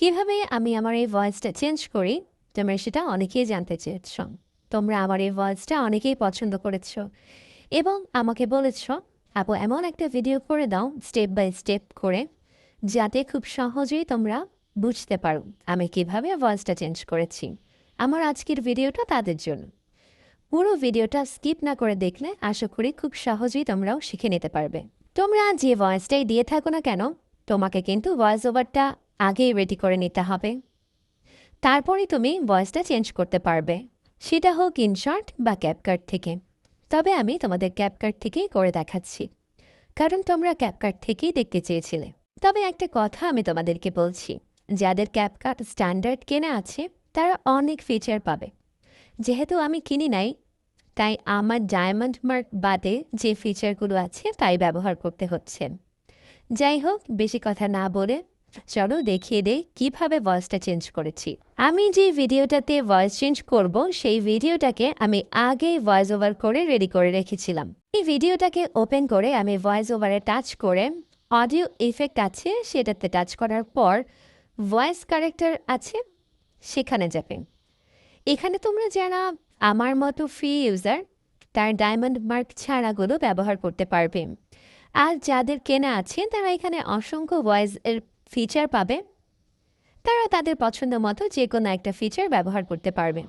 কিভাবে আমি আমার এই ভয়েসটা চেঞ্জ করি, তোমরা সেটা অনেকেই জানতে চেয়েছ। তোমরা আমার এই ভয়েসটা অনেকেই পছন্দ করেছ এবং আমাকে বলেছ, আপু এমন একটা ভিডিও করে দাও স্টেপ বাই স্টেপ করে, যাতে খুব সহজেই তোমরা বুঝতে পারো আমি কিভাবে ভয়েসটা চেঞ্জ করেছি। আমার আজকের ভিডিওটা তাদের জন্য। পুরো ভিডিওটা স্কিপ না করে দেখলে আশা করি খুব সহজেই তোমরাও শিখে নিতে পারবে। তোমরা যে ভয়েসটাই দিয়ে থাকো না কেন, তোমাকে কিন্তু ভয়েস ওভারটা আগেই রেডি করে নিতে হবে। তারপরে তুমি ভয়েসটা চেঞ্জ করতে পারবে, সেটা হোক ইনশর্ট বা ক্যাপকাট থেকে। তবে আমি তোমাদের ক্যাপকাট থেকেই করে দেখাচ্ছি, কারণ তোমরা ক্যাপকাট থেকেই দেখতে চেয়েছিলে। তবে একটা কথা আমি তোমাদেরকে বলছি, যাদের ক্যাপকাট স্ট্যান্ডার্ড কেনা আছে তারা অনেক ফিচার পাবে। যেহেতু আমি কিনি নাই, তাই আমার ডায়মন্ড মার্ক বাদে যে ফিচারগুলো আছে তাই ব্যবহার করতে হচ্ছে। যাই হোক, বেশি কথা না বলে চলো দেখিয়ে দেই কিভাবে ভয়েসটা চেঞ্জ করেছি। আমি যে ভিডিওটাতে ভয়েস চেঞ্জ করব সেই ভিডিওটাকে আমি আগেই ভয়েস ওভার করে রেডি করে রেখেছিলাম। এই ভিডিওটাকে ওপেন করে আমি ভয়েস ওভারে টাচ করে অডিও ইফেক্ট আছে সেটাতে টাচ করার পর ভয়েস ক্যারেক্টার আছে সেখানে যাবে। এখানে তোমরা যারা আমার মতো ফ্রি ইউজার তার ডায়মন্ড মার্ক ছাড়াগুলো ব্যবহার করতে পারবে। আর যাদের কেনা আছে তারা এখানে অসংখ্য ভয়েস এর ফিচার পাবে, তারা তাদের পছন্দ মতো যে কোনো একটা ফিচার ব্যবহার করতে পারবেন।